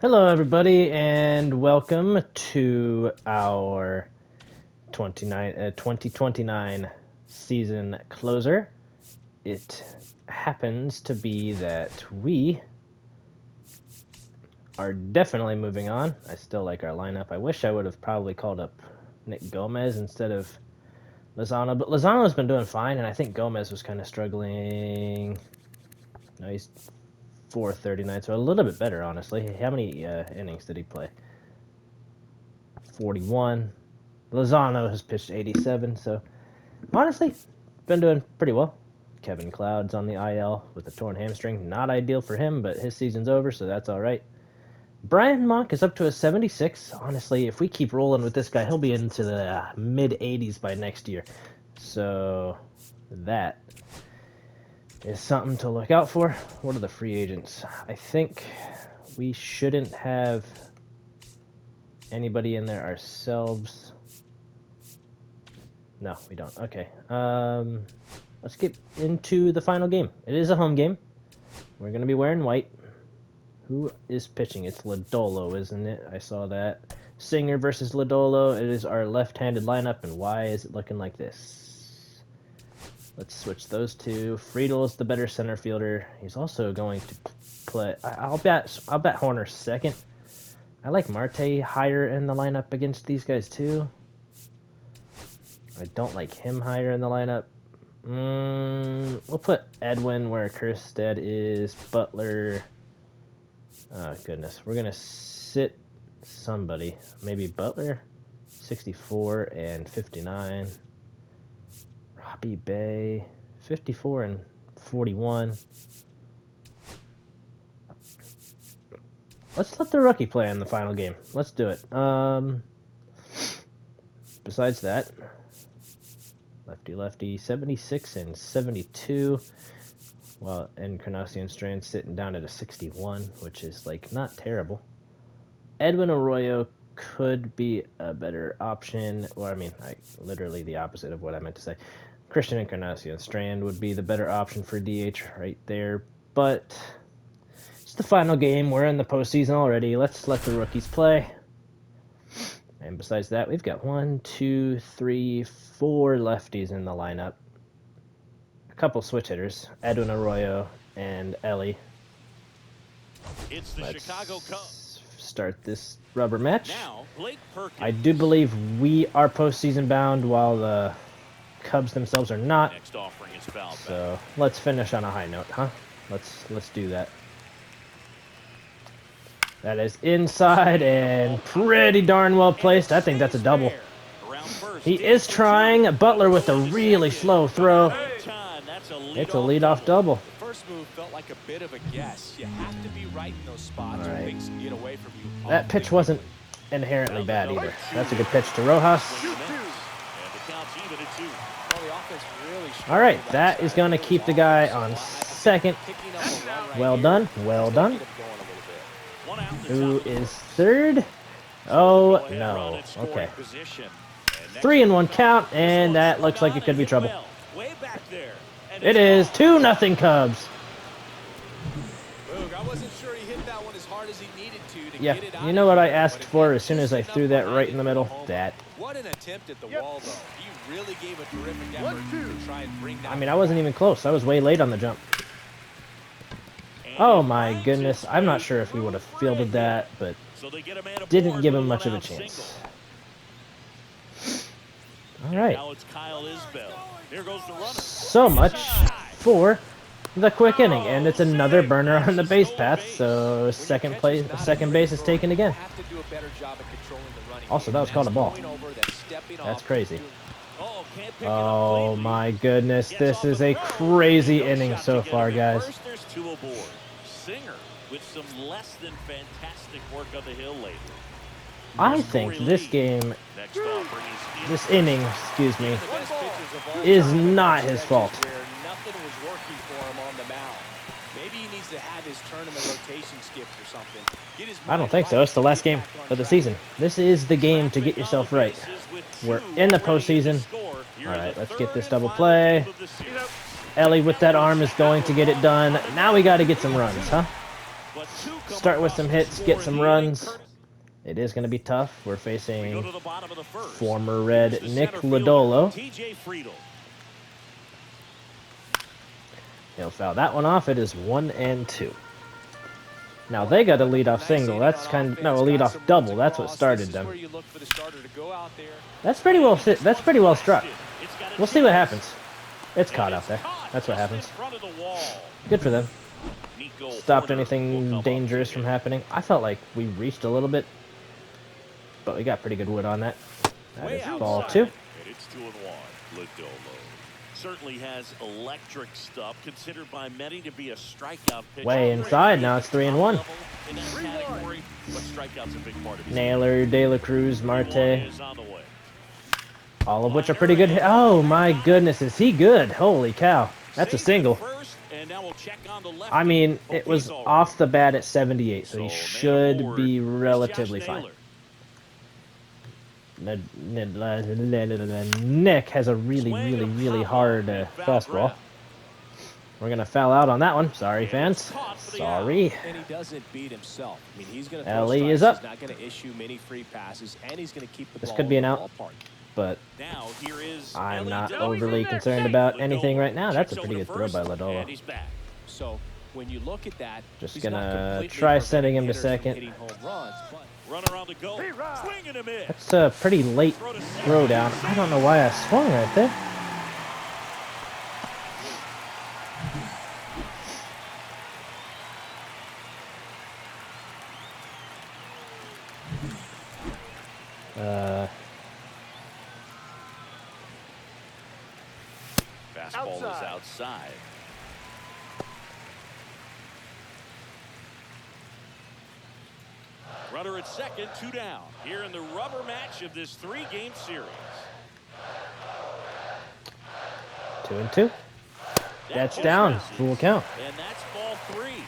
Hello, everybody, and welcome to our 2029 season closer. It happens to be that we are definitely moving on. I still like our lineup. I wish I would have probably called up Nick Gomez instead of Lozano, but Lozano's been doing fine, and I think Gomez was kind of struggling. No, he's 439, so a little bit better, honestly. How many innings did he play? 41. Lozano has pitched 87, so honestly, been doing pretty well. Kevin Cloud's on the IL with a torn hamstring. Not ideal for him, but his season's over, so that's all right. Brian Monk is up to a 76. Honestly, if we keep rolling with this guy, he'll be into the mid 80s by next year. So that is something to look out for. What are the free agents? I think we shouldn't have anybody in there ourselves. No, we don't. Okay. Let's get into the final game. It is a home game. We're going to be wearing white. Who is pitching? It's Lodolo, isn't it? I saw that. Singer versus Lodolo. It is our left-handed lineup, and why is it looking like this? Let's switch those two. Friedel's the better center fielder. He's also going to play. I'll bet Horner second. I like Marte higher in the lineup against these guys too. I don't like him higher in the lineup. We'll put Edwin where Kerstead is. Butler. Oh, goodness. We're going to sit somebody. Maybe Butler. 64 and 59. Robbie Bay. 54 and 41. Let's let the rookie play in the final game. Let's do it. Besides that, lefty, 76 and 72. Well, Encarnacion Strand sitting down at a 61, which is, like, not terrible. Edwin Arroyo could be a better option. Well, I mean, literally the opposite of what I meant to say. Christian Encarnacion Strand would be the better option for DH right there. But it's the final game. We're in the postseason already. Let's let the rookies play. And besides that, we've got 1, 2, 3, 4 lefties in the lineup. A couple switch hitters, Edwin Arroyo and Ellie. It's the Chicago Cubs. Start this rubber match. Now, Blake Perkins. I do believe we are postseason bound, while the Cubs themselves are not. Next offering is foul back. So let's finish on a high note, huh? Let's do that. That is inside and pretty darn well placed. I think that's a double. He is trying. Butler with a really slow throw. It's a leadoff double. The first move felt like a bit of a guess. You have to be right in those spots All right. or things can get away from you. That pitch wasn't inherently bad either. That's a good pitch to Rojas. All right, that is going to keep the guy on second. Well done, well done. Who is third? Oh, no. Okay. 3-1 count, and that looks like it could be trouble. It is 2-0 Cubs. I wasn't sure he hit that one as hard as he needed to Yeah, get it out. you know what I asked for as soon as I threw that right in the middle? That. What an attempt at the wall, though. He really gave a terrific effort to try and bring that. I mean, I wasn't even close. I was way late on the jump. Oh my goodness. I'm not sure if we would have fielded that, but didn't give him much of a chance. All right. So much for the quick inning, and it's another burner on the base path, so second base is taken again. Also, that was called a ball. That's crazy. Oh my goodness, this is a crazy inning so far, guys. First, there's 2 aboard. Singer with some less than fantastic work on the hill lately. I think this game, this inning, excuse me, is not his fault. Nothing was working for him on the mound. Maybe he needs to have his tournament rotation skipped or something. I don't think so. It's the last game of the season. This is the game to get yourself right. We're in the postseason. All right, let's get this double play. Ellie with that arm is going to get it done. Now we got to get some runs, huh? start with some hits, get some runs. It is going to be tough. We're We go facing to the bottom of the first. former Here's Red the Nick center fielder, Lodolo. TJ Friedel. He'll foul that one off. It is 1-2. Now they got a leadoff single. That's kind of, no, a leadoff double. That's what started them. That's pretty well That's pretty well struck. We'll see what happens. It's caught out there. That's what happens. Good for them. Stopped anything dangerous from happening. I felt like we reached a little bit, but we got pretty good wood on that. That is ball 2. And it's 2-1. Lodolo certainly has electric stuff, considered by many to be a strikeout pitcher. Way inside. Now it's 3-1. In that category, but strikeout's a big part of his Naylor, De La Cruz, Marte, is on the way. all of which are pretty good. Oh my goodness, is he good? Holy cow. That's a single. First, and now we'll check on the left. I mean, it was He's all off the bat at 78, so he So, man should aboard be is relatively Josh fine. Naylor. Nick has a really hard fastball. We're going to foul out on that one. Sorry, fans. Sorry. And he doesn't beat himself. I mean, he's going to Ellie is up. He's not going to issue many free passes, and he's going to keep the This ball could be in an the out. ballpark. But Now here is I'm not Ellie overly Dillon. concerned about anything right now. That's a Checks pretty over good to throw by first, Lodolo. and he's back. So when you look at that, Just he's not gonna completely try preventing sending him to hitters from second. hitting home runs, but Runner on the go. Swing and a miss. That's a pretty late throw down. I don't know why I swung right there. Fastball is outside. Runner at second, 2 down. Here in the rubber match of this 3-game series. 2-2. That's down. Full count. And that's ball 3. he's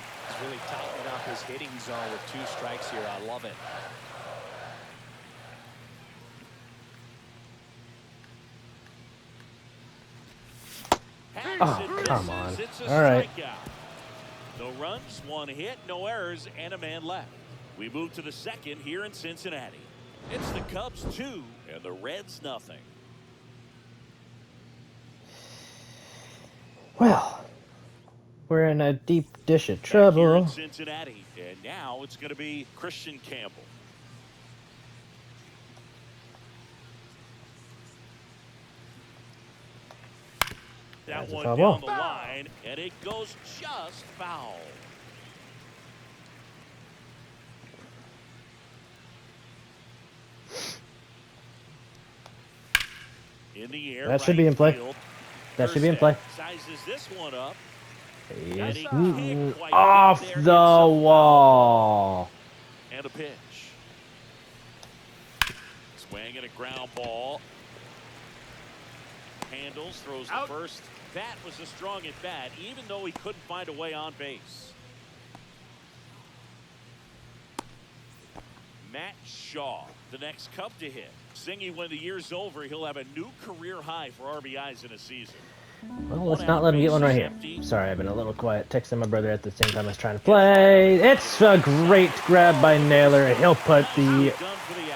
really tightening up his hitting zone with 2 strikes here. I love it. Oh, come on. All right. No runs, 1 hit, no errors, and a man left. We move to the second here in Cincinnati. It's the Cubs 2 and the Reds nothing. Well, we're in a deep dish of Back here in trouble. Cincinnati, and now it's going to be Christian Campbell. That That's a one foul down ball. the line, and it goes just foul. In the air, That should be in play. field. That should be in play. Sizes this one up. He's can't quite off get there. the wall. And a pitch. Swing and a ground ball. Handles, throws the first. That was a strong at bat, even though he couldn't find a way on base. Matt Shaw, the next Cub to hit. Singy, when the year's over, he'll have a new career high for RBIs in a season. Well, let's not let him get one right here. Sorry, I've been a little quiet. Texting my brother at the same time I was trying to play. It's a great grab by Naylor. He'll put the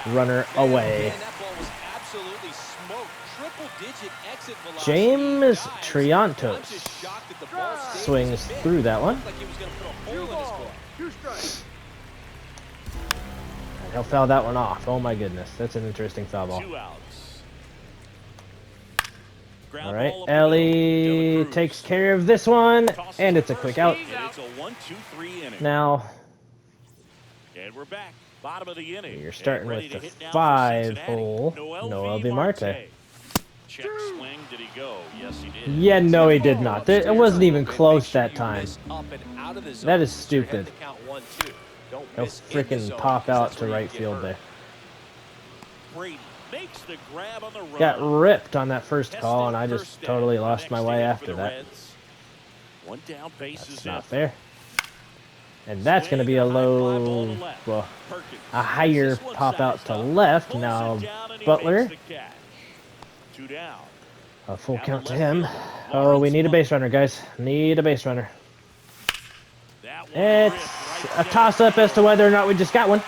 runner away. Man, that ball was absolutely smoked. Triple-digit exit velocity. James Guys, I'm Triantos just shocked that the ball stayed swings in his mitt. through that one. Looked like he was going to put a hole in his glove. And he'll foul that one off. Oh my goodness, that's an interesting foul ball. 2 outs. Ground All right, ball up the middle. Ellie Cruz. takes care of this one, Tosses and to it's a first. quick out. And it's a 1-2-3 inning. Now, And we're back. Bottom of the inning. you're And starting ready with to the hit now for 5-hole. Cincinnati. Noel V. Marte. Check swing. Did he go? Yes, he did. Yeah, no, he did not. It wasn't even Make close sure that you time. miss up and out of the zone. That is So you're heading stupid. to count 1-2. Don't He'll miss in the freaking zone, pop because out that's to where you right get field hurt. there. Brady makes the grab on the run. Got ripped on that first Tested call, and I first just down. totally The lost my next way inning after for the that. Reds. One down, base That's is not in. fair. And that's going to be a low, well, Perkins. a higher This one pop out sized to up. left. Pulls Now it down and he Butler, makes the catch. 2 down. a full Down the count to left him. field. Oh, we Lawrence need a Butler. base runner, guys. Need a base runner. That one It's ripped a toss-up as to whether or not we just got one.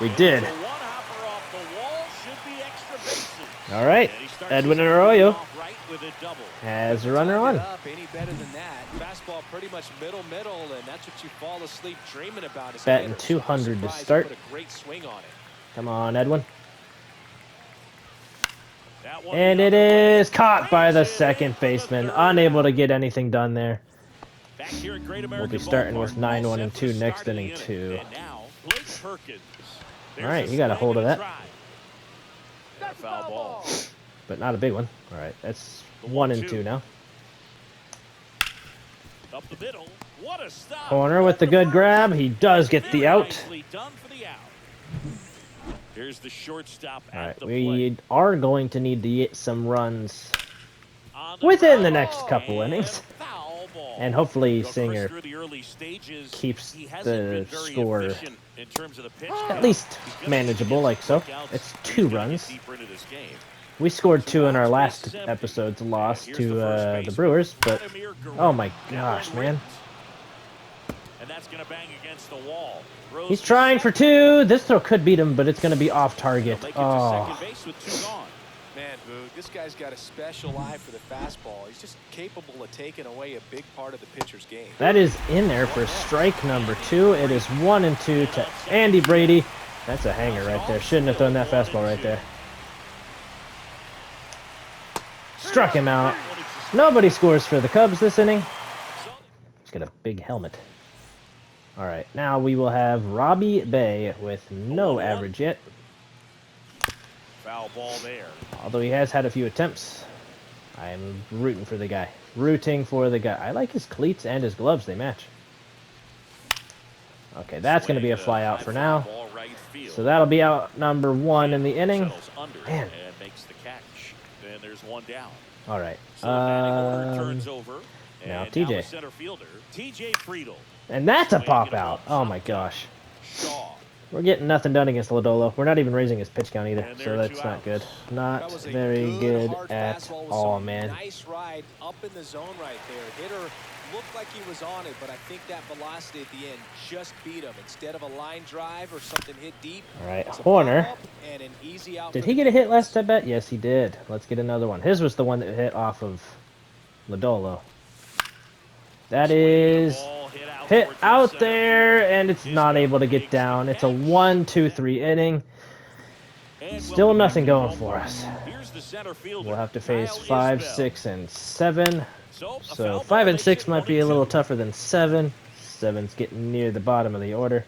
We did. The one hopper off the wall should be extra bases. All right, And he starts Edwin his Arroyo off right with a double. has a runner Tied it on. up any better than that. Fastball pretty much middle, and that's what you fall asleep dreaming about. As a Batting hitter. 200 to Surprised he start. put a great swing on it. Come on, Edwin. That one And the it other way. is caught by the Brings it second in for the baseman. third Unable out. to get anything done there. Back here at Great We'll American be starting Ballpark, with all 9-1 set and for 2 the next start of the inning, 2. And now, Blake Perkins. All right, you got a hold of that. That's a foul ball. But not a big one. All right, that's The 1 and 1-2. 2 now. Up the middle. What a stop. Corner with the good grab. He does get the Very out. nicely done for the out. Here's the shortstop All at right, the we plate. are going to need to get some runs On within the ground next ball, couple and innings. foul ball. And hopefully Of course, Singer through the early stages, keeps he hasn't the been very score efficient in terms of the pitch at count. least He's gonna manageable need to like get so. some quick outs It's if he's 2 gonna get runs. deeper into this game. We scored 2 in our Two last outs, empty. episode's loss Here's to the first the baseman, Brewers, but Vladimir Guerrero. oh my That gosh, one man. ripped. And that's going to bang against the wall. Throws He's to trying for second. 2. This throw could beat him, but it's going to be off target. He'll make it to Oh, second base with 2 gone. Man, Boog, this guy's got a special eye for the fastball. He's just capable of taking away a big part of the pitcher's game. that is in there for strike number 2. It is 1 and 2 to Andy Brady. That's a hanger right there. Shouldn't have thrown that fastball right there. Struck him out. Nobody scores for the Cubs this inning. He's got a big helmet. All right, now we will have Robbie Bay with no average yet, Foul ball there. although he has had a few attempts. I'm rooting for the guy. Rooting for the guy. I like his cleats and his gloves. They match. Okay, that's going to be a fly out for now. Ball right field. So that'll be out number 1 in the inning. Settles under Man. and makes the catch. And there's 1 down. All right. So the batting order turns over. now And TJ. the center fielder, TJ Friedel. And that's a Swing pop and a out. ball. Oh my gosh. Shaw. We're getting nothing done against Lodolo. We're not even raising his pitch count either, And so there are that's 2 not outs. good. That Not was a very good hard at fastball with all, some man. Nice ride up in the zone right there. Hitter looked like he was on it, but I think that velocity at the end just beat him. Instead of a line drive or something hit deep. All right, it's a Horner. pop-up and an easy out Did for he the get a hit Cubs. last at bat? Yes, he did. Let's get another one. His was the one that hit off of Lodolo. That is Ball hit towards out center there, field. and it's not able to get down. It's a 1-2-3 inning. And Still welcome back nothing to the going ballpark. for us. Here's the center fielder, We'll have to face Kyle 5, Isbell. 6, and 7. So, a So foul ball 5 and makes 6 it might be a 1-2. little tougher than 7. 7's getting near the bottom of the order.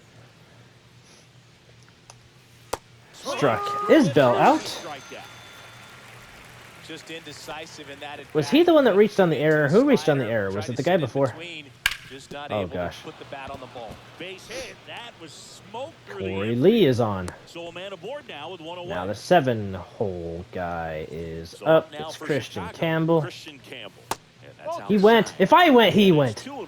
Struck Isbell out. Strikeout. Just indecisive in that at Was bat. he the one that reached on the error? Who reached on the Slider, error? Was tried it the to guy sit in before? between, just not Oh, able gosh. to put the bat on the ball. Base hit. That was smoked through the Corey infield. Lee is on. So a man aboard now with 1 away. Now the 7-hole guy is So up. now It's for Christian Chicago, Campbell. Christian Campbell. And that's He went. outside. If I went, he And went. it's 2-1.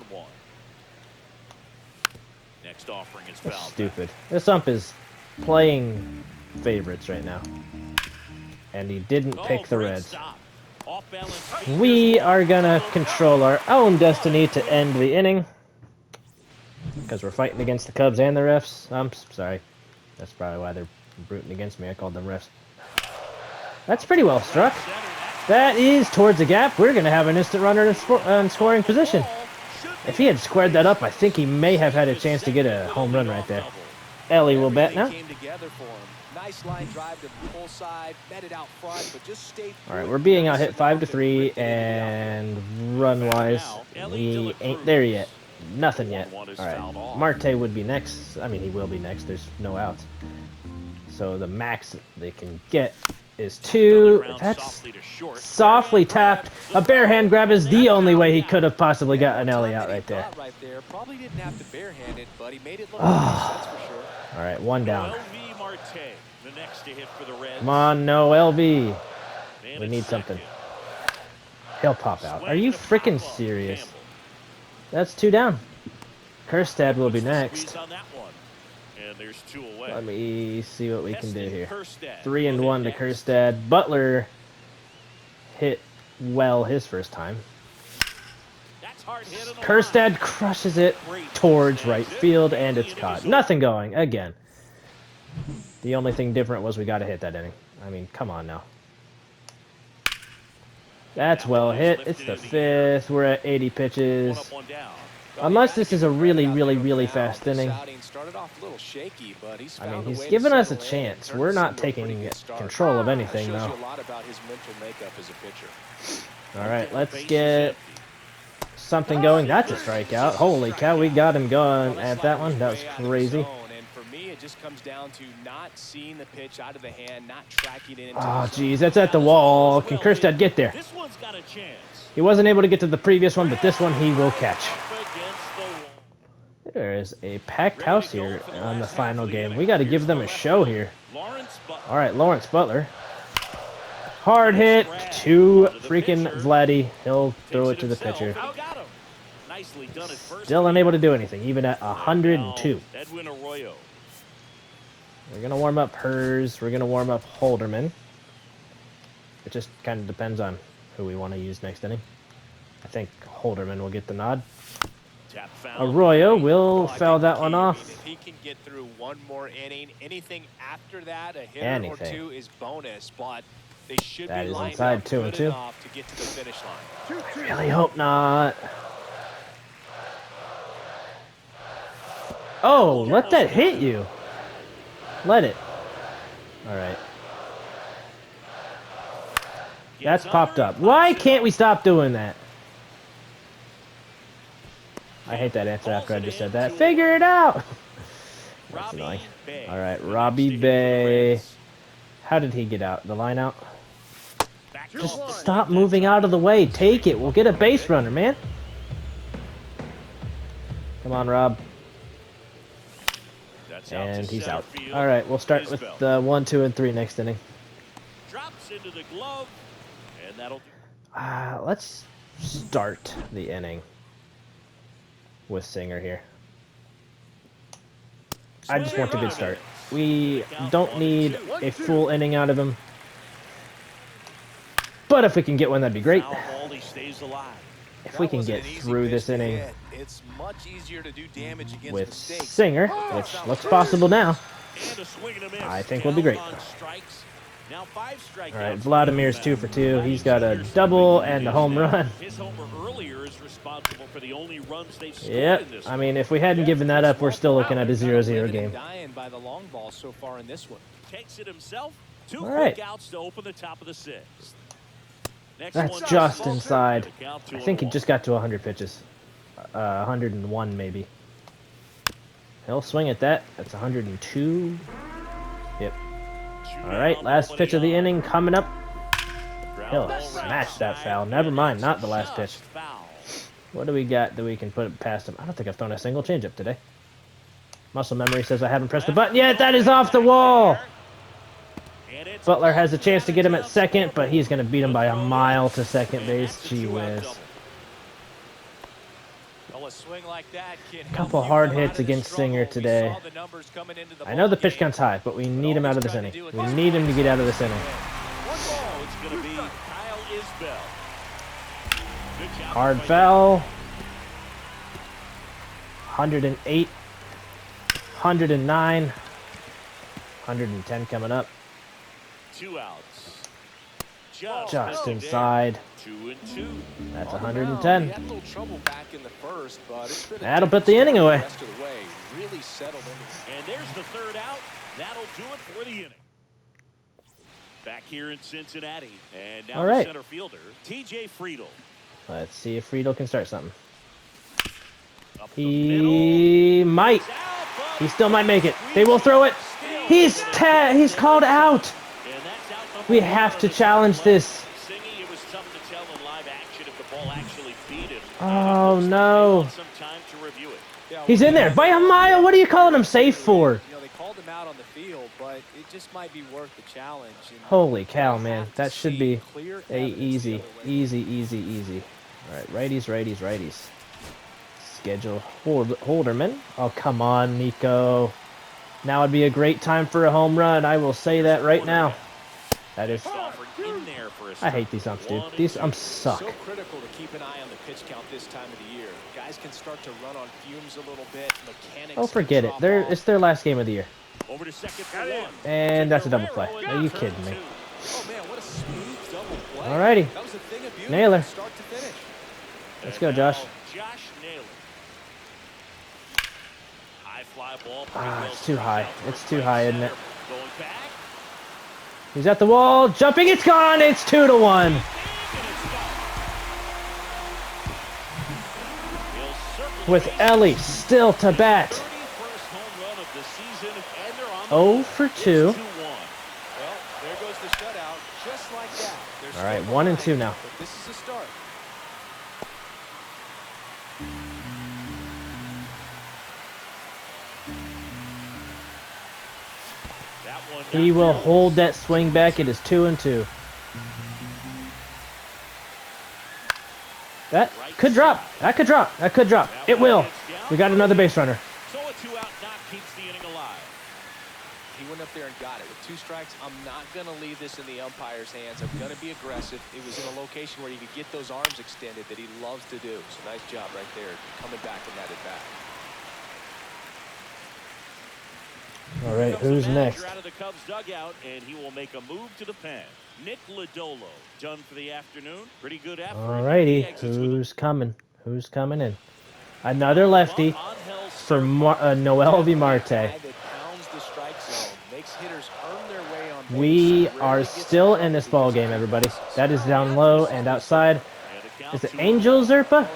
Next offering is That's foul. stupid. This ump is playing favorites right now. And he didn't pick the great Reds. stop. Off balance. We are gonna control our own destiny to end the inning. Because we're fighting against the Cubs and the refs. I'm sorry. That's probably why they're rooting against me. I called them refs. That's pretty well struck. That is towards the gap. We're gonna have an instant runner in scoring position. If he had squared that up, I think he may have had a chance to get a home run right there. Ellie will bet now. Everything came together for him. Nice line drive to the full side, met it out front, but just stayed. All right, we're being out hit 5-3, and run-wise, we ain't there yet. Nothing yet. All right, Marte would be next. I mean, he will be next. There's no outs. So the max they can get is 2. That's softly tapped. A bare hand grab is the only way he could have possibly got an Ellie out right there. Right there. Probably didn't have to barehand it, but he made it look nice, that's for sure. All right, 1 down. LV Marte, the next to hit for the Reds. Come on, no LV. And We it's need something. second. He'll pop out. Are Swing you to pop freaking up, serious? Campbell. That's 2 down. Kerstad will be Puts the next. squeeze on that one. And there's 2 away. Let me see what we can do Heston here. Kjerstad 3-1 to next. Kerstad. Butler hit well his first time. That's It's hard hit on the Kerstad crushes it towards right field, and it's caught. Nothing going again. The only thing different was we got to hit that inning. I mean, come on now. That's well hit. It's the 5th. We're at 80 pitches. One up, one down. Unless this is a really, really, really fast inning. I mean, he's given us a chance. We're not taking control of anything, though. All right, let's get something going. That's a strikeout. Holy cow, we got him going at that one. That was crazy. And for me, it just comes down to not seeing the pitch out of the hand, not tracking it into Oh, geez, that's at the wall. Can Kerstad get there? This one's got a chance. He wasn't able to get to the previous one, but this one he will catch. There is a packed house here on the final game. We got to give them a show here. All right, Lawrence Butler. Hard hit to freaking Vladdy. He'll throw it to the pitcher. Still unable to do anything, even at 102. Edwin Arroyo. We're going to warm up Hers. We're going to warm up Holderman. It just kind of depends on who we want to use next inning. I think Holderman will get the nod. Arroyo will foul that one off. If he can get through one more inning, anything after that, a hitter or two is bonus, but they should be lined up good enough to get to the finish line. I really hope not. Oh, let that hit you. Let it. All right. That's popped up. Why can't we stop doing that? I hate that answer after I just said that. Figure it out! That's annoying. Alright, Robbie Bay. How did he get out? The line out? Just stop moving out of the way. Take it. We'll get a base runner, man. Come on, Rob. And he's out. Alright, we'll start with the 1, 2, and 3 next inning. Drops into the glove, and that'll do. Let's start the inning with Singer here. I just want a good start. We don't need a full inning out of him. But if we can get one, that'd be great. If we can get through this inning with Singer, which looks possible now, I think we'll be great. Alright, Vladimir's 2 for 2. He's got a double and a home run. Yep, I mean, if we hadn't given that up, we're still looking at a 0-0 game. Alright. That's just inside. I think he just got to 100 pitches. 101 maybe. He'll swing at that. That's 102. Yep. Alright, last pitch of the inning coming up. He'll smash that foul. Never mind, not the last pitch. What do we got that we can put past him? I don't think I've thrown a single changeup today. Muscle memory says I haven't pressed the button yet. That is off the wall. Butler has a chance to get him at second, but he's going to beat him by a mile to second base. Gee whiz. A couple hard hits against Singer today. I know the pitch counts high, but we need him out of this inning. We need him to get out of this inning. Hard foul. 108. 109. 110 coming up. 2 outs. Just inside. 2-2. That's 110. Had a little trouble back in the first, but it's been That'll put the inning away. Really settled in. And there's the third out. That'll do it for the inning. Back here in Cincinnati. And now the center fielder, TJ Friedel. Let's see if Friedel can start something. He might. He still might make it. They will throw it. He's called out. We have to challenge this. Oh no. He's in there by a mile. What are you calling him safe for? You know, they called him out on the field, but it just might be worth the challenge. Holy cow, man. That should be easy. All right, righties. Schedule Holderman. Oh, come on, Nico. Now would be a great time for a home run. I will say that right now. That is for a I start. hate these umps, dude. These umps suck. So critical to keep an eye on the pitch count this time of the year. Guys can start to run on fumes a little bit. Mechanics Oh, forget it. It's their last game of the year. Over to second for one. And that's a double play. Are you kidding me? Oh man, what a smooth double play. Alrighty. That was a thing of beauty Naylor. from start to finish. Let's go, Josh. Josh Naylor. High fly ball. It's too high. It's too high, isn't it? Going back. He's at the wall, jumping, it's gone, it's 2-1. With Ellie still to bat. 0 for 2. Well, there goes the shutout, just like that. All right, 1 and 2 now. But this is a start. He will hold that swing back. It is 2 and 2. That could drop. That could drop. That could drop. It will. We got another base runner. So a 2-out knock keeps the inning alive. He went up there and got it. With 2 strikes, I'm not going to leave this in the umpire's hands. I'm going to be aggressive. It was in a location where you could get those arms extended that he loves to do. So nice job right there, coming back in that at bat. All right, who's next? Out of the Cubs dugout, and he will make a move to the pen. Nick Lodolo done for the afternoon. Pretty good effort. All righty, who's coming? Who's coming in? Another lefty for Noel V. Marte. We are still in this ball game, everybody. That is down low and outside. Is it Angel Zerpa?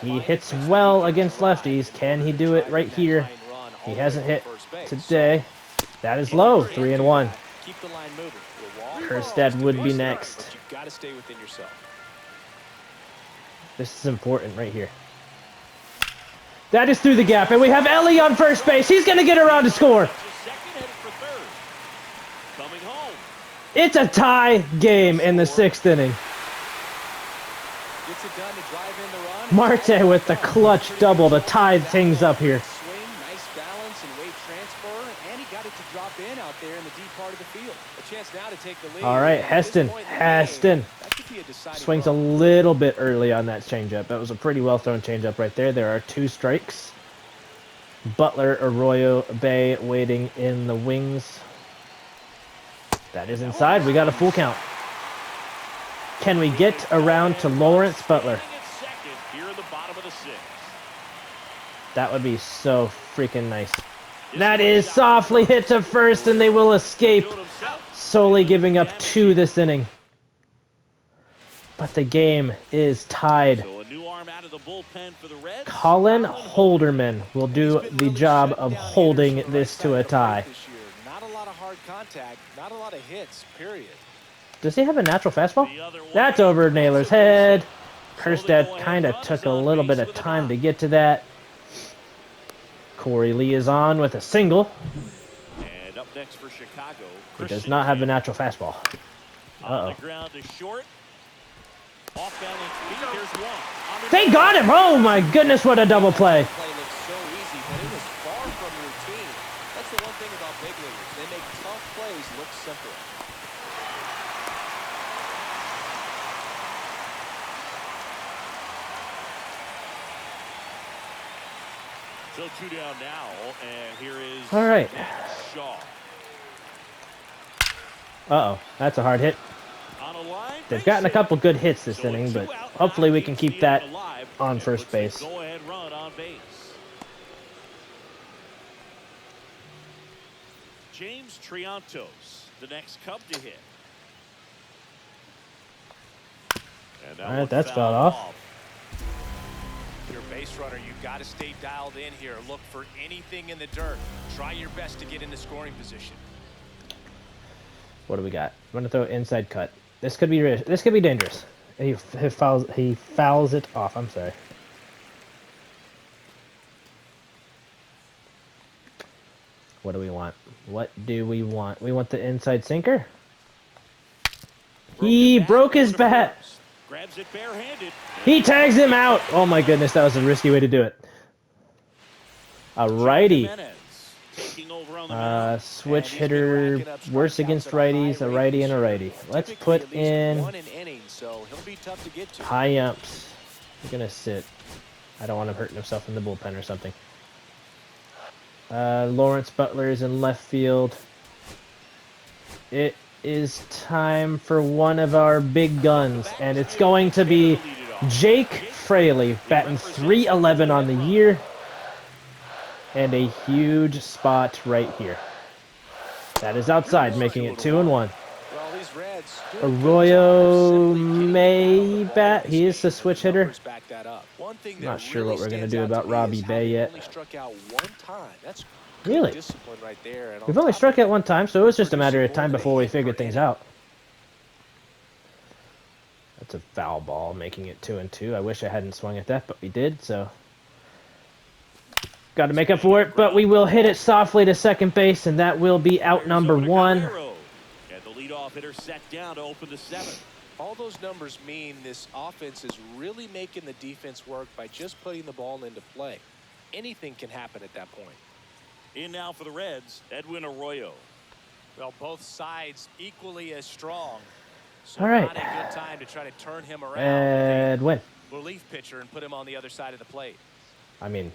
He hits well against lefties. Can he do it right here? He hasn't hit today. That is low. 3 and 1. Kerstad would be next. This is important right here. That is through the gap, and we have Ellie on first base. He's going to get around to score. It's a tie game in the 6th inning. Marte with the clutch double to tie things up here. All right, Heston. Swings a little bit early on that changeup. That was a pretty well thrown changeup right there. There are 2 strikes. Butler, Arroyo, Bay waiting in the wings. That is inside. We got a full count. Can we get around to Lawrence Butler? That would be so freaking nice. That is softly hit to first, and they will escape. Solely giving up 2 this inning. But the game is tied. Colin Holderman will do the job of holding this to a tie. Not a lot of hard contact, not a lot of hits, period. Does he have a natural fastball? That's over Naylor's head. Kerstad kind of took a little bit of time to get to that. Corey Lee is on with a single. And up next for Chicago, he does not have a natural fastball. On the ground is short. Off balance feet, there's one. They got him! Oh my goodness, what a double play. Play looks so easy, but it was far from routine. That's the one thing about big leaguers. They make tough plays look simple. So 2 down now, and here is all right. Shaw. Uh-oh, that's a hard hit. They've gotten a couple good hits this inning, but hopefully we can keep that on first base. Go-ahead run on base. James Triantos, the next Cub to hit. All right, that's fouled off. Your base runner, you've got to stay dialed in here. Look for anything in the dirt. Try your best to get into scoring position. What do we got? I'm gonna throw inside cut. This could be dangerous. He fouls it off. I'm sorry. What do we want? What do we want? We want the inside sinker. He broke his bat. Grabs it barehanded. He tags him out. Oh my goodness, that was a risky way to do it. Alrighty. over on the mound. Switch And he's been hitter, racking up worse strikeouts against at a high righties, a rate righty this and a year. righty. Let's Typically put at least in one an inning, so he'll be tough to get to. high umps. We're gonna sit. I don't want him hurting himself in the bullpen or something. Lawrence Butler is in left field. It is time for one of our big guns, and it's going to be Jake Fraley, batting .311 on the year, and a huge spot right here. That is outside, making it 2-1. Well, these Reds doing a good job Arroyo simply getting may the ball in bat. this He is game, the and switch the hitter. numbers back that up. One thing that Not sure really what we're going to stands do out about to me Robbie is how Bay they yet. only struck out one time. That's good Really? discipline right there. And We've on only top struck of out that, one time, so it was just a matter of producing time more than before a we hit figured per things inning. out. That's a foul ball, making it 2-2. I wish I hadn't swung at that, but we did, so... Got to make up for it, but we will hit it softly to second base, and that will be out number 1. And the leadoff hitter set down to open the 7th. All those numbers mean this offense is really making the defense work by just putting the ball into play. Anything can happen at that point. In now for the Reds, Edwin Arroyo. Well, both sides equally as strong. So All right. not a good time to try to turn him around. Edwin. Relief pitcher and put him on the other side of the plate. I mean,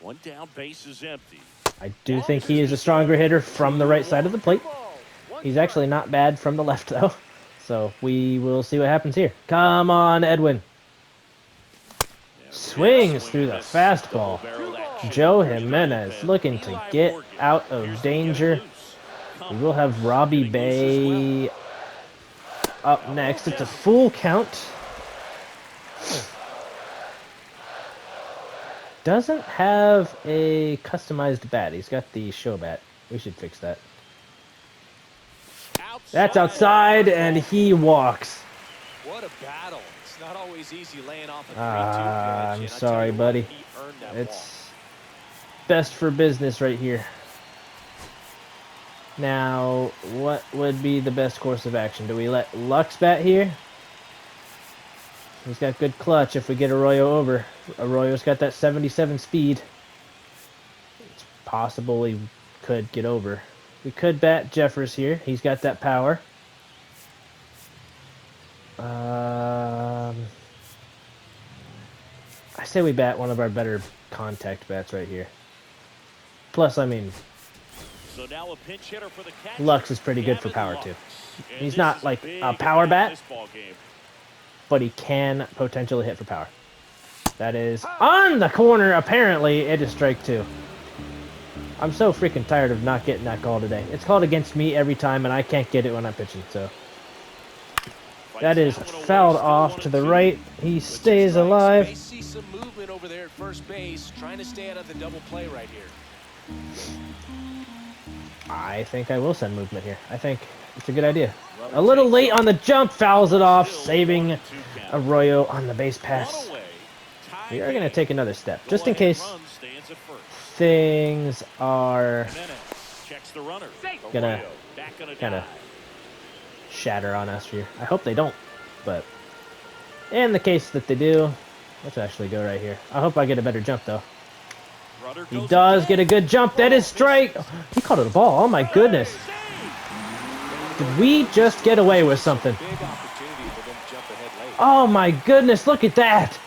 One down, base is empty. I do think he is a stronger hitter from the right side of the plate. He's actually not bad from the left, though. So we will see what happens here. Come on, Edwin. Swings through the fastball. Joe Jimenez looking to get out of danger. We will have Robbie Bay up next. It's a full count. Doesn't have a customized bat. He's got the show bat. We should fix that. That's outside, and he walks. What a battle. It's not always easy laying off a 3-2 pitch. I'm and I tell sorry, you what, buddy. he earned that It's best for business right here. Now, what would be the best course of action? Do we let Lux bat here? He's got good clutch if we get Arroyo over. Arroyo's got that 77 speed. It's possible he could get over. We could bat Jeffers here. He's got that power. I say we bat one of our better contact bats right here. Plus, I mean, So now a pinch hitter for the catcher, Lux is pretty good for Gavin power Lux. too. And He's this not is like big a power in bat, this ball game. but he can potentially hit for power. That is on the corner. Apparently, it is strike 2. I'm so freaking tired of not getting that call today. It's called against me every time, and I can't get it when I'm pitching. So that is fouled off to the right. He stays May alive. see some movement over there at first base, trying to stay out of the double play right here. I think I will send movement here. I think it's a good idea. A little late on the jump, fouls it off, saving Arroyo on the base pass. We are going to take another step, just in case things are gonna kind of shatter on us here. I hope they don't, but in the case that they do, let's actually go right here. I hope I get a better jump, though. He does get a good jump. That is strike. He called it a ball. Oh, my goodness. Did we just get away with something? Big opportunity for them to jump ahead late. Oh, my goodness. Look at that.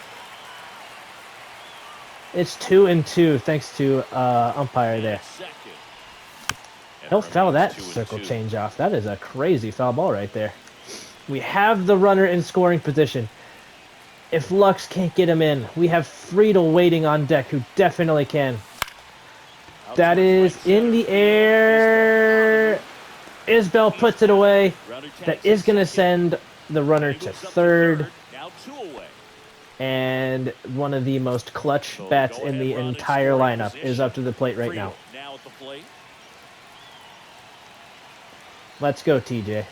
It's 2-2 thanks to umpire there. He'll foul that circle change off. That is a crazy foul ball right there. We have the runner in scoring position. If Lux can't get him in, we have Friedel waiting on deck, who definitely can. That is in the air. Isbell puts it away. That is going to send the runner to third. And one of the most clutch bats in the entire lineup is up to the plate right now. Let's go, TJ.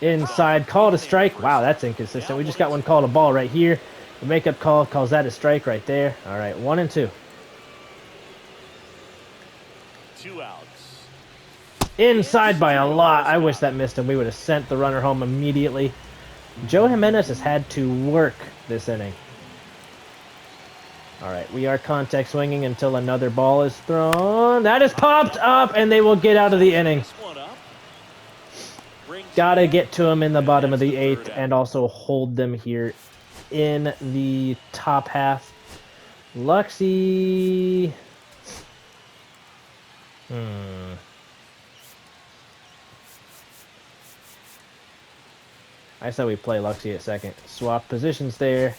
Inside, call to strike. Wow, that's inconsistent. We just got one called a ball right here. The makeup call calls that a strike right there. All right, 1-2. 2 outs. Inside by a lot. I wish that missed him. We would have sent the runner home immediately. Joe Jimenez has had to work this inning. All right, we are contact swinging until another ball is thrown. That is popped up, and they will get out of the inning. Gotta get to them in the bottom of the 8th and also hold them here in the top half. Luxie. I said we play Luxie at second. Swap positions there.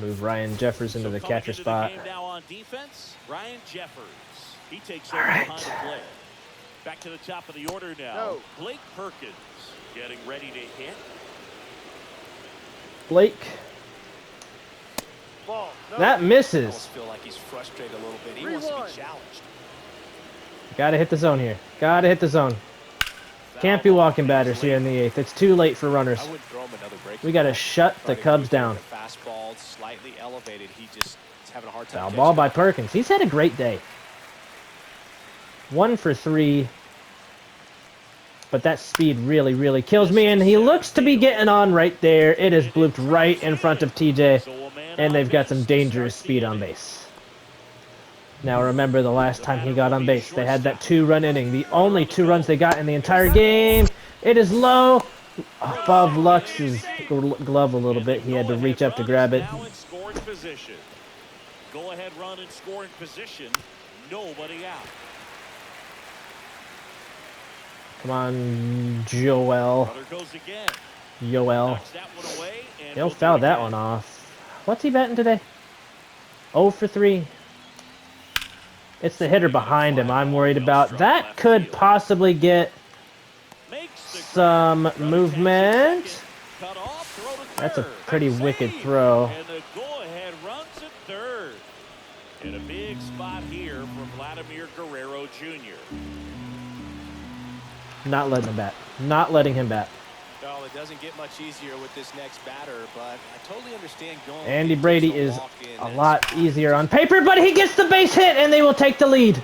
Move Ryan Jeffers into the catcher spot. Now on defense, Ryan Jeffers. He takes All over right. behind the plate. Back to the top of the order now. Blake Perkins getting ready to hit. Blake. That I misses. almost feel like he's frustrated a little bit. He wants to be challenged. Gotta hit the zone here. Gotta hit the zone. Can't be walking batters here in the 8th. It's too late for runners. I would throw him another break. We gotta shut the Cubs down. Fastball slightly elevated. He just is having a hard time. Foul ball by Perkins. He's had a great day. 1 for 3. But that speed really, really kills me. And he looks to be getting on right there. It is blooped right in front of TJ. And they've got some dangerous speed on base. Now remember the last time he got on base. They had that 2-run inning. The only 2 runs they got in the entire game. It is low. Above Lux's glove a little bit. He had to reach up to grab it. Go ahead run and scoring position. Nobody out. Come on, Joel. Yoel. He'll foul that one off. What's he batting today? 0 for 3. It's the hitter behind him I'm worried about. That could possibly get some movement. That's a pretty wicked throw. And the go-ahead runs at third. In a big spot here for Vladimir Guerrero Jr. Not letting him bat. Not letting him bat. Well, it doesn't get much easier with this next batter, but I totally understand going. Andy Brady is a lot easier on paper, but he gets the base hit, and they will take the lead.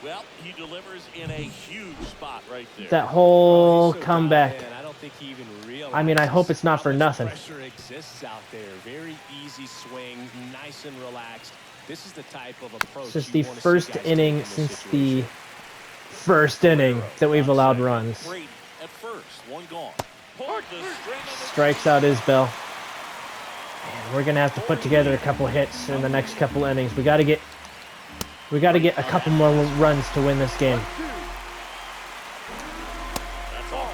Well, he delivers in a huge spot right there. That whole comeback. I don't think he even realized. I mean, I hope it's not for nothing. Pressure exists out there. Very easy swing, nice and relaxed. This is the type of approach. This is the first inning since the first inning that we've allowed runs. Great at first, 1 gone. Strikes out Isbell. Man, we're gonna have to put together a couple hits in the next couple innings. We gotta get a couple more runs to win this game.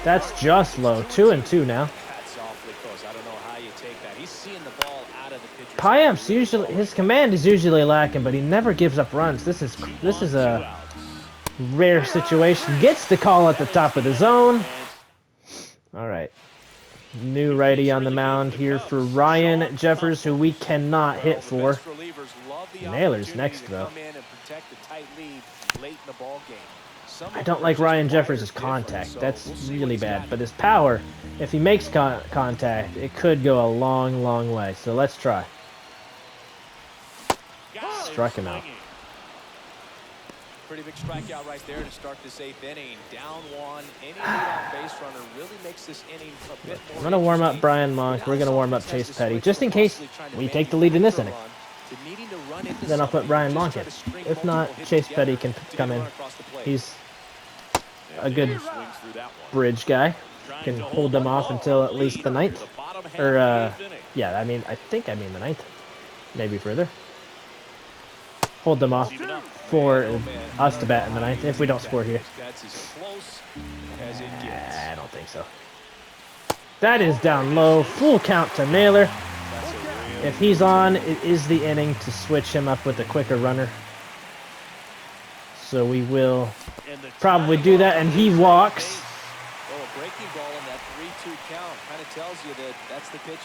That's just low. 2-2 now. That's awfully close. I don't know how you take that. He's seeing the ball out of the pitcher's Payam's usually, his command is usually lacking, but he never gives up runs. This is a rare situation. Gets the call at the top of the zone. All right. New righty on the mound here for Ryan Jeffers, who we cannot hit for. Naylor's next, though. I don't like Ryan Jeffers' contact. That's really bad. But his power, if he makes contact, it could go a long, long way. So let's try. Struck him out. Pretty big strikeout right there to start this 8th inning. Down 1. Any leadoff base runner really makes this inning a bit more. I'm going to warm up Brian Monk. We're going to warm up Chase Petty, just in case we take the lead in this inning. Then I'll put Brian Monk in. If not, Chase Petty can come in. He's a good bridge guy. Can hold them off until at least the 9th. Or, yeah, I think the 9th. Maybe further. Hold them off for us to bat in the 9th if we don't score here. I don't think so. That is down low. Full count to Naylor. If he's on, it is the inning to switch him up with a quicker runner. So we will probably do that, and he walks.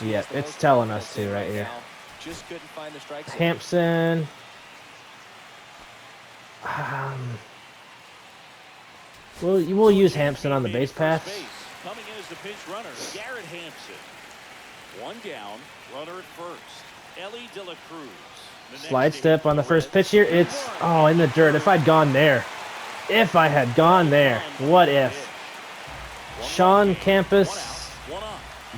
Yeah, it's telling us to right here. Hampson. We'll use Hampson on the base paths. Coming in as the pinch runner, Garrett Hampson. 1 down, runner at first. Ellie De La Cruz. Slide step on the first pitch here. It's in the dirt. If I'd gone there. If I had gone there. What if? Sean Campus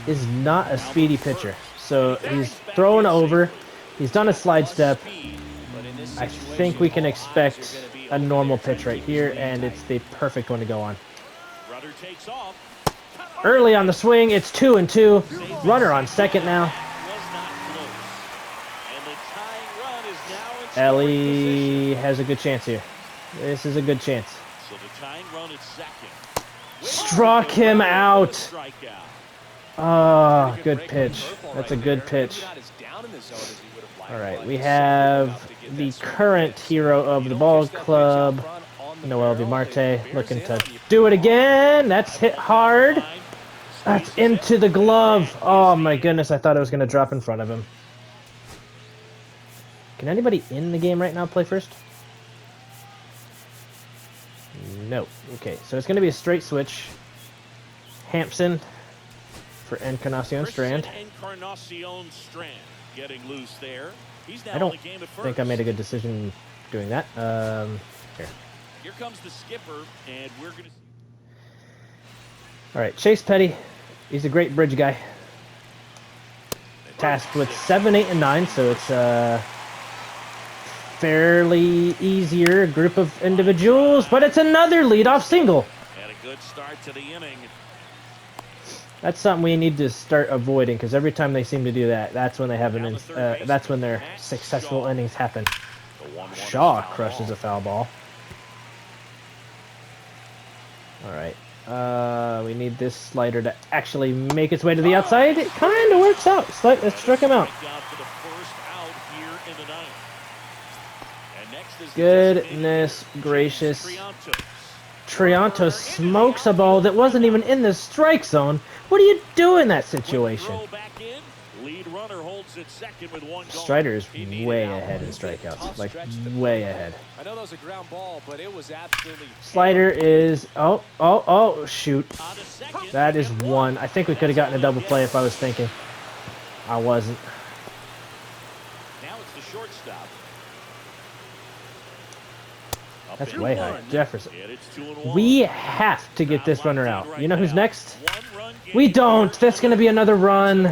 is not a speedy pitcher. So he's throwing over. He's done a slide step. I think we can expect a normal pitch right here, and it's the perfect one to go on. Runner takes off. Early on the swing, it's 2-2. Runner on second now. Was not close. And the tying run is now in scoring Ellie position. has a good chance here. This is a good chance. So the tying run at second. Struck him out. Strikeout. Oh, good pitch. That's a good pitch. All right, we have the current hero of the ball club, Noel Marte, looking to do it again. That's hit hard. That's into the glove. Oh my goodness, I thought it was going to drop in front of him. Can anybody in the game right now play first? No. Okay, so it's going to be a straight switch. Hampson for Encarnacion Strand. Encarnacion Strand getting loose there. He's now I don't in the game at think I made a good decision doing that. Here. Here comes the skipper, and we're going to see. All right, Chase Petty. He's a great bridge guy. Tasked with 7, 8, and 9, so it's a fairly easier group of individuals, but it's another leadoff single. Had a good start to the inning. That's something we need to start avoiding, because every time they seem to do that, that's when they have that's when their successful innings happen. Shaw crushes a foul ball. All right. We need this slider to actually make its way to the outside. It kind of works out. Struck him out. Goodness gracious. Triantos smokes a ball that wasn't even in the strike zone. What do you do in that situation? Strider is way ahead in strikeouts. Like, way ahead. I know that was a ground ball, but it was absolutely... Slider is... Oh, shoot. That is one. I think we could have gotten a double play if I was thinking. I wasn't. Now it's the shortstop. That's way high. Jefferson. We have to get this runner out. You know who's next? We don't. That's going to be another run.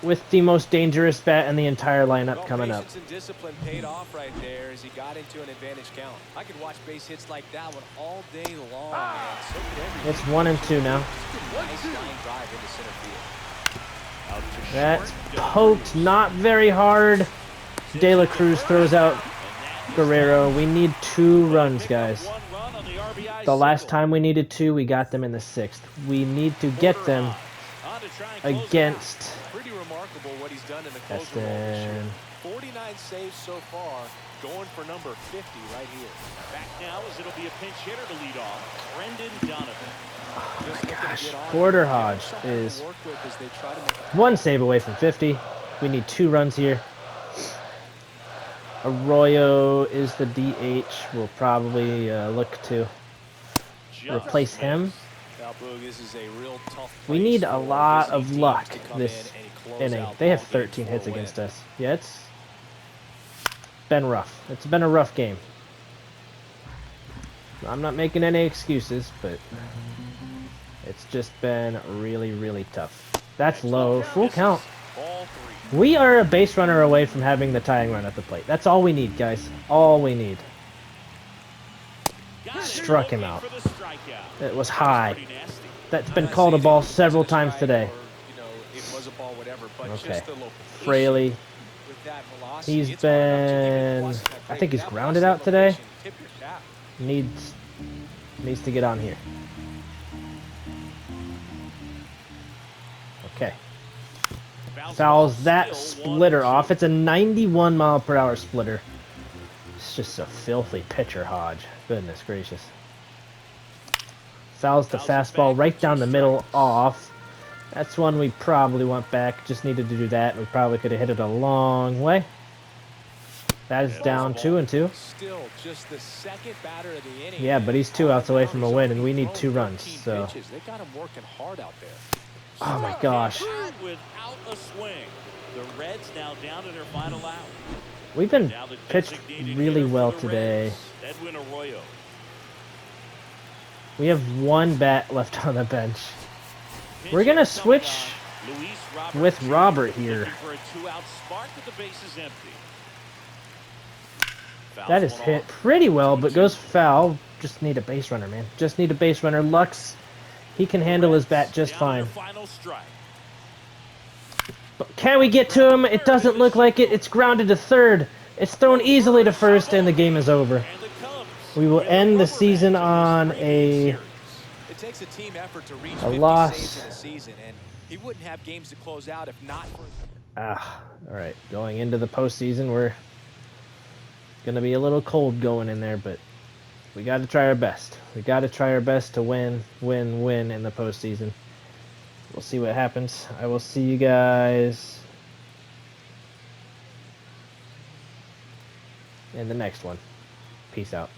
With the most dangerous bat in the entire lineup coming up. Patience and discipline paid off right there as he got into an advantage count. I could watch base hits like that one all day long. It's 1-2 now. Nice line drive into center field. That's poked not very hard. De La Cruz throws out Guerrero. We need 2 runs, guys. The last time we needed 2, we got them in the 6th. We need to get them against... Pretty remarkable what he's done in the closer role this year. 49 saves so far, going for number 50 right here. Back now as it'll be a pinch hitter to lead off, Brendan Donovan. Oh my gosh, Porter Hodge is 1 save away from 50. We need 2 runs here. Arroyo is the DH. We'll probably look to replace him. We need a lot of luck this inning. They have 13 hits against us. Yeah, it's been rough. It's been a rough game. I'm not making any excuses, but it's just been really, really tough. That's low. Full count. We are a base runner away from having the tying run at the plate. That's all we need, guys. All we need. Struck him out. It was high. That's been called a ball several times today. Okay. Fraley. He's been... I think he's grounded out today. Needs to get on here. Okay. Fouls that splitter off. It's a 91 mile per hour splitter. It's just a filthy pitcher, Hodge. Goodness gracious. Fouls the fastball right down the middle off. That's one we probably want back. Just needed to do that. We probably could have hit it a long way. That is down 2-2. Still just the second batter of the inning. Yeah, but he's 2 outs away from a win, and we need 2 runs. So. They got him working hard out there. Oh my gosh. Without a swing. The Reds now down to their final out. We've been pitched really well today. Edwin Arroyo. We have 1 bat left on the bench. We're gonna switch with Robert here. Looking for a two-out spark with the bases empty. That is hit pretty well, but goes foul. Just need a base runner, man. Just need a base runner. Lux, he can handle his bat just fine. But can we get to him? It doesn't look like it. It's grounded to third. It's thrown easily to first, and the game is over. We will end the season on a loss. He wouldn't have games to close out if not for... All right. Going into the postseason, we're gonna be a little cold going in there, but we got to try our best. We got to try our best to win in the postseason. We'll see what happens. I will see you guys in the next one. Peace out.